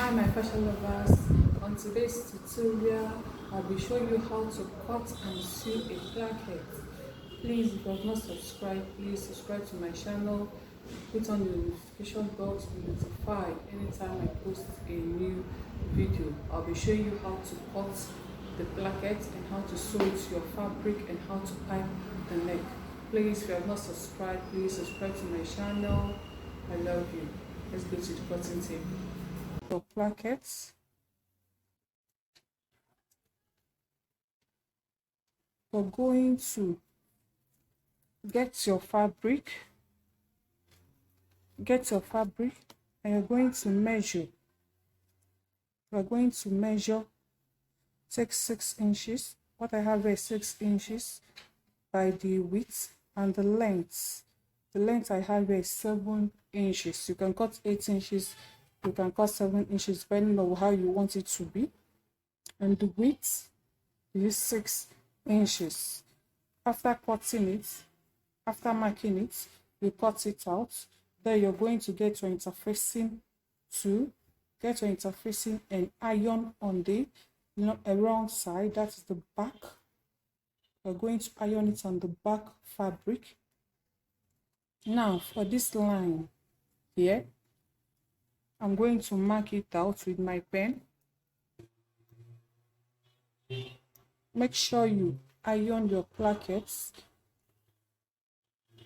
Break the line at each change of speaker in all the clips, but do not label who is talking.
Hi my fashion lovers, on today's tutorial I'll be showing you how to cut and sew a placket. Please, if you have not subscribed, please subscribe to my channel, put on the notification bell to be notified anytime I post a new video. I'll be showing you how to cut the placket and how to sew it to your fabric and how to pipe the neck. Please, if you have not subscribed, please subscribe to my channel. I love you. Let's go to the cutting table. For plackets, we're going to get your fabric, and you're going to measure. We're going to measure, take 6 inches. What I have is 6 inches by the width, and the length. The length I have is 7 inches. You can cut 8 inches, you can cut 7 inches, depending on how you want it to be. And the width is 6 inches. After cutting it, after marking it, you cut it out. Then you're going to get your interfacing and iron on the wrong side. That is the back. We're going to iron it on the back fabric. Now for this line here, I'm going to mark it out with my pen. Make sure you iron your plackets.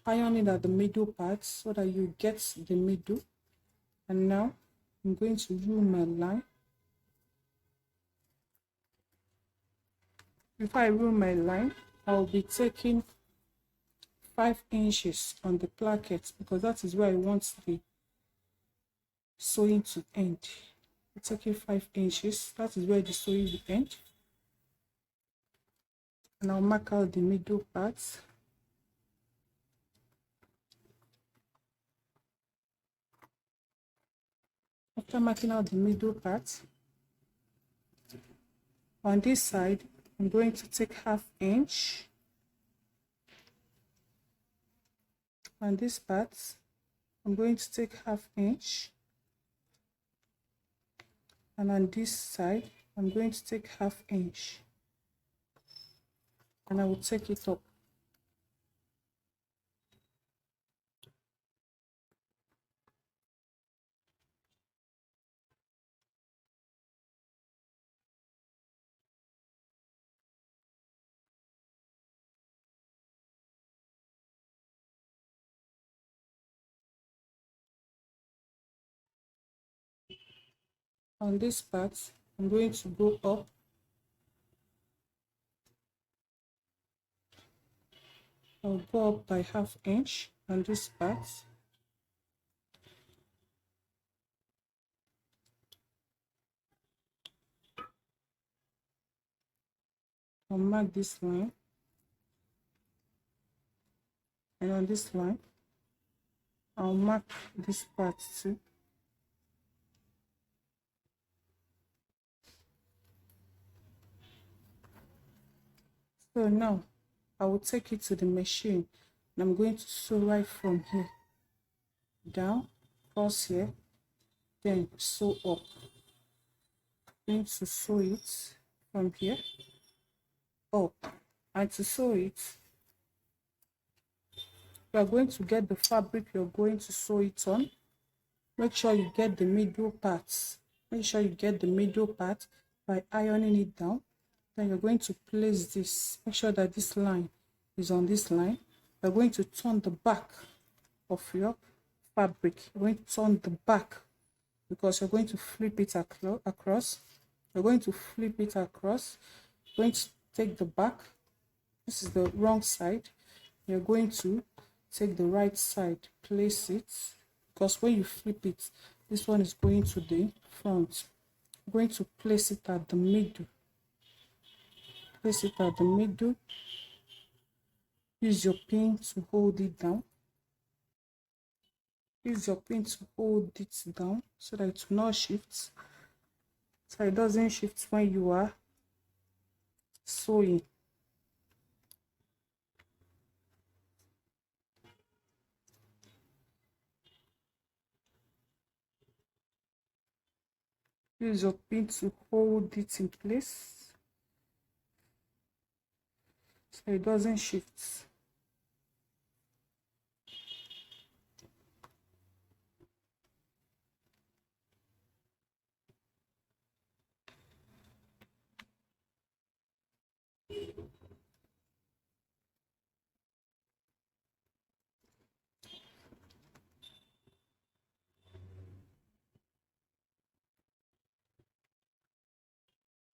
Iron it at the middle part so that you get the middle. And now I'm going to rule my line. Before I rule my line, I'll be taking 5 inches on the placket because that is where I want the sewing to end. I'm taking 5 inches, that is where the sewing will end. And I'll mark out the middle part. After marking out the middle part, on this side, I'm going to take 1/2 inch. On this part, I'm going to take 1/2 inch. And on this side, I'm going to take 1/2 inch. And I will take it up. On this part, I'm going to go up. I'll go up by 1/2 inch on this part. I'll mark this line. And on this line, I'll mark this part too. So now I will take it to the machine and I'm going to sew right from here down, cross here, then sew up. I'm going to sew it from here up. And to sew it, you are going to get the fabric you're going to sew it on. Make sure you get the middle parts. Make sure you get the middle part by ironing it down. Then you're going to place this. Make sure that this line is on this line. You're going to turn the back of your fabric. You're going to turn the back because you're going to flip it across. You're going to flip it across. You're going to take the back. This is the wrong side. You're going to take the right side, place it, because when you flip it, this one is going to the front. I'm going to place it at the middle. Place it at the middle. Use your pin to hold it down. Use your pin to hold it down so that it will not shift. So it doesn't shift when you are sewing. Use your pin to hold it in place so it doesn't shift.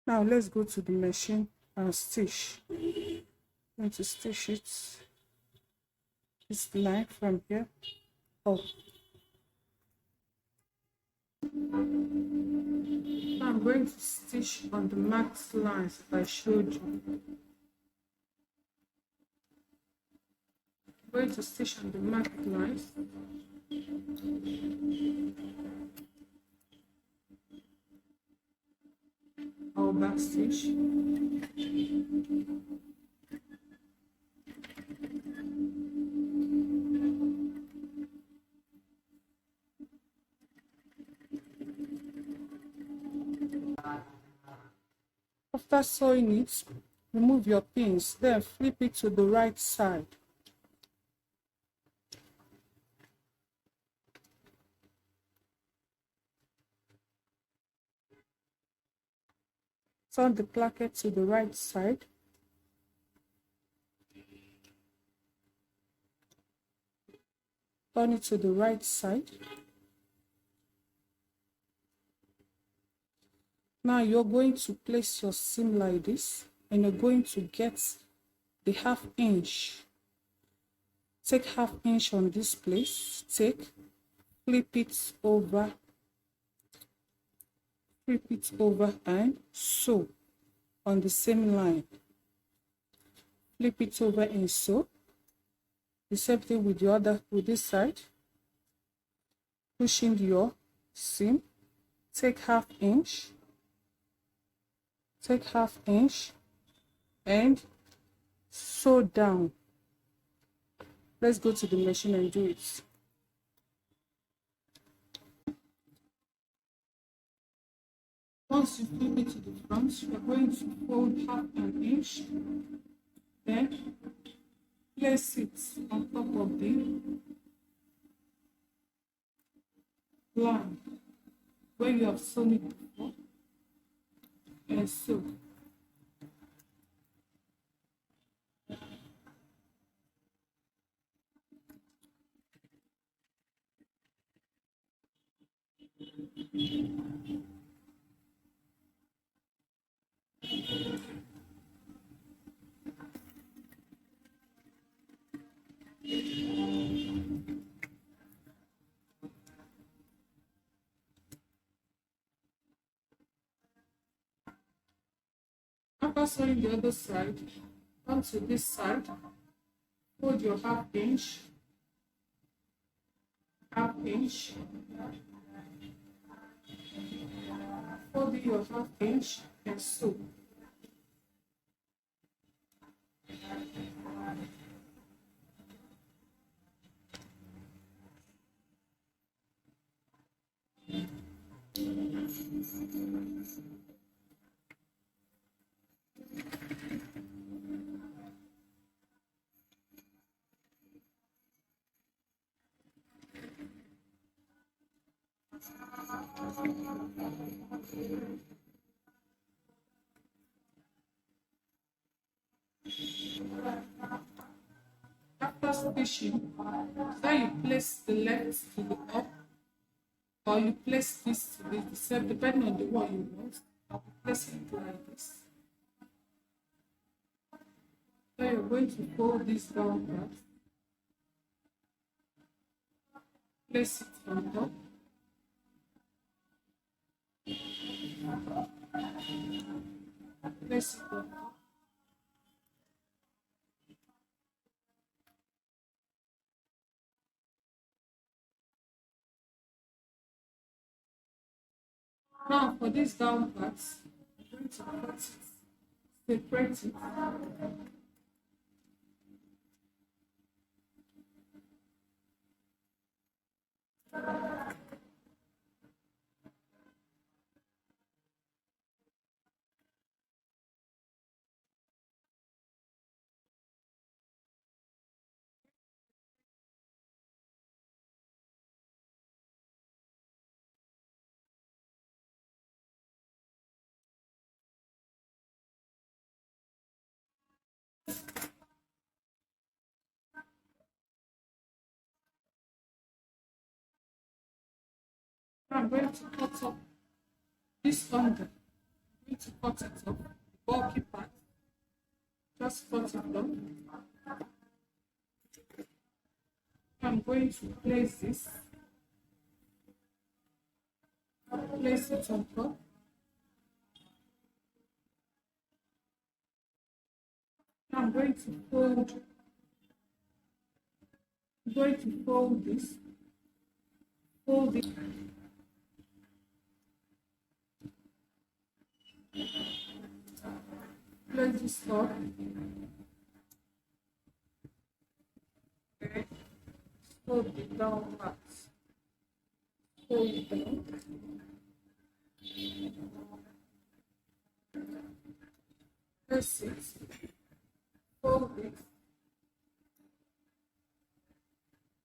Now let's go to the machine and stitch. I'm going to stitch it, this line from here up. Now I'm going to stitch on the marked lines that I showed you. I'm going to stitch on the marked lines. I'll back stitch. After sewing it, remove your pins, then flip it to the right side. Turn the placket to the right side. Turn it to the right side. Now you're going to place your seam like this, and you're going to get the ½ inch. Take ½ inch on this place, flip it over and sew on the same line. Flip it over and sew. The same thing with with this side. Push in your seam, take ½ inch, and sew down. Let's go to the machine and do it. Once you flip it to the front, you're going to fold ½ inch, then place it on top of the line where you have sewn it before, and sew. After sewing the other side, come to this side, fold your ½ inch, fold your ½ inch, and sew. After stitching, then you place the left to the up, or you place this to the same, depending on the one you want. I'll be placing it like this. Then you're going to fold this down part, place it on top, place it on top. Now for this down part, I'm going to cut it, separate it. I'm going to cut up this under. I'm going to cut it up, bulky part. Just cut it up. I'm going to place this, place it on top. I'm going to fold this, fold it, place this up, okay, fold it down part, fold it down, press it, fold it,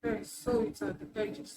okay, sew it at the edges.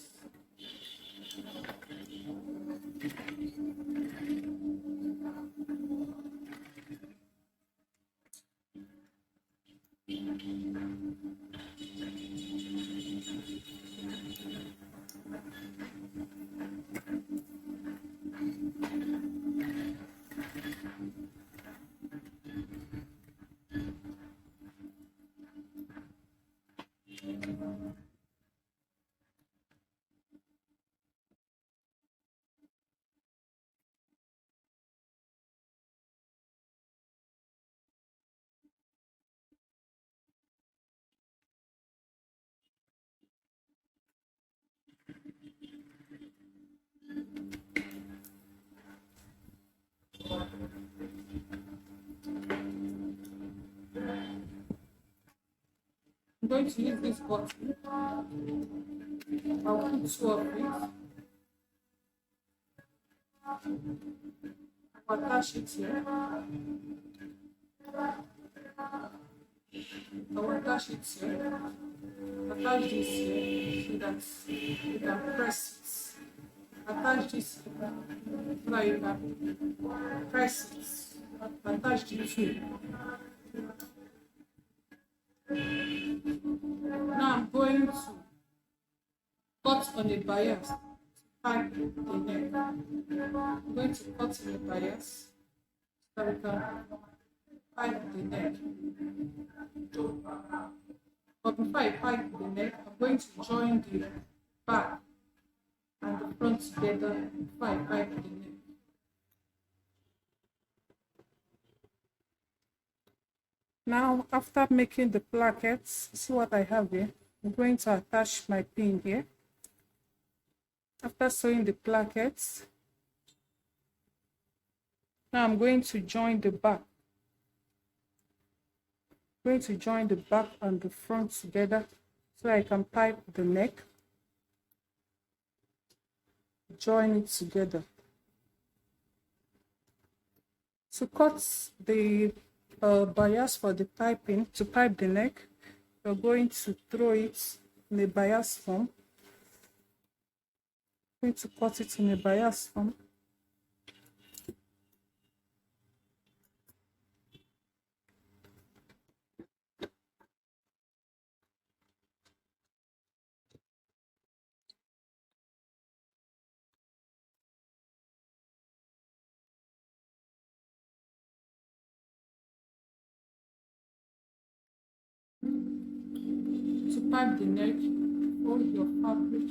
I'm going to use this button. I'll put two of it. I'll attach it here. I'll attach it here. Attach this here so that you can press it. Attach this here so that you can press it. Attach the two. Now I'm going to cut on the bias, pipe the neck. I'm going to cut on the bias so we can pipe the neck. But before I pipe the neck, I'm going to join the back and the front together before I pipe the neck. Now, after making the plackets, see what I have here? I'm going to attach my pin here. After sewing the plackets, now I'm going to join the back. I'm going to join the back and the front together so I can pipe the neck. Join it together. To cut the bias for the piping, to pipe the neck, you're going to throw it in a bias form. I'm going to cut it in a bias form. To pipe the neck, hold your fabric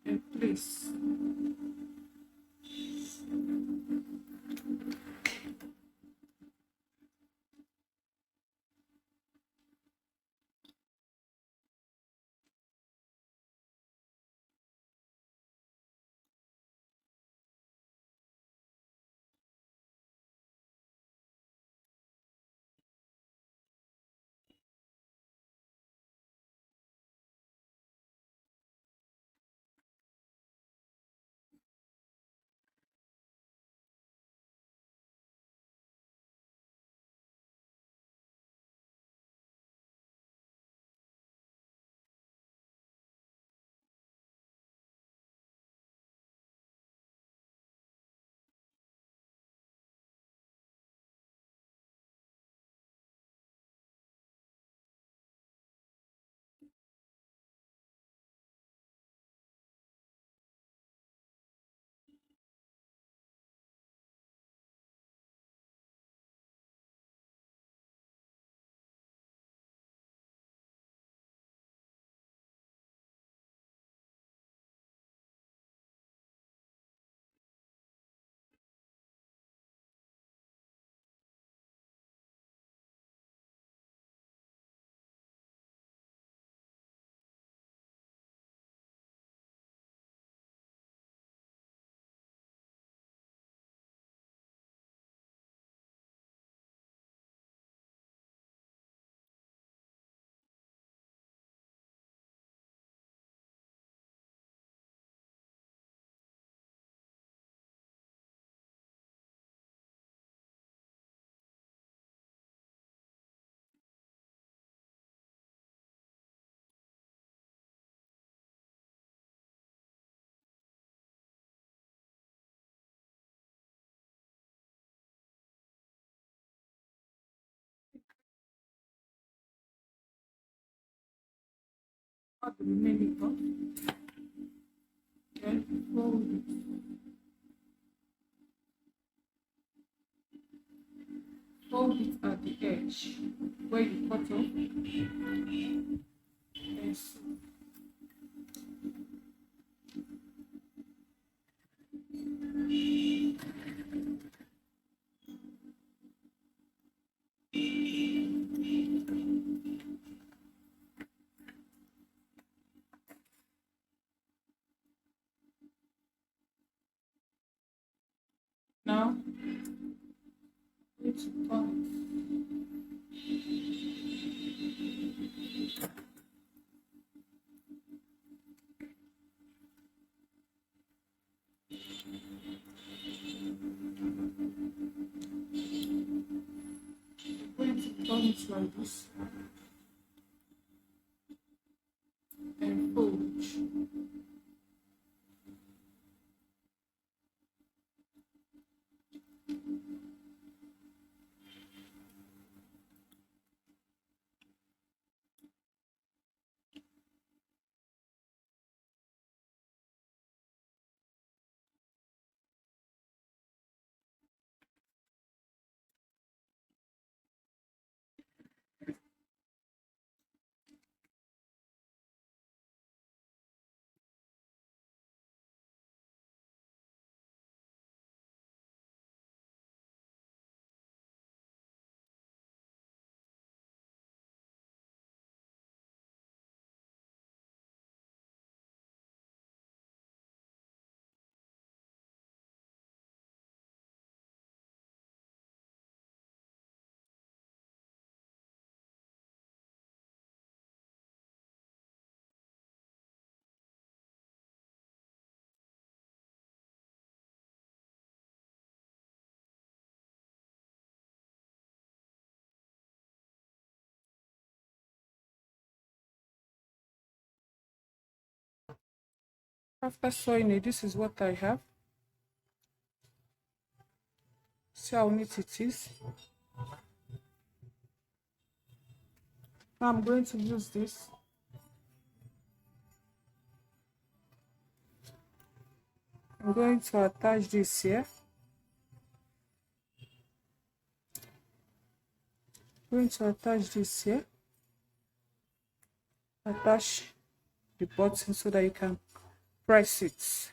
in place. remaining off, then fold it. Fold it at the edge where you cut off. Yes. Now, let's turn it. Going to turn it like this and fold. After sewing it, this is what I have. See how neat it is. Now I'm going to use this. I'm going to attach this here. I'm going to attach this here. Attach the button so that you can press it.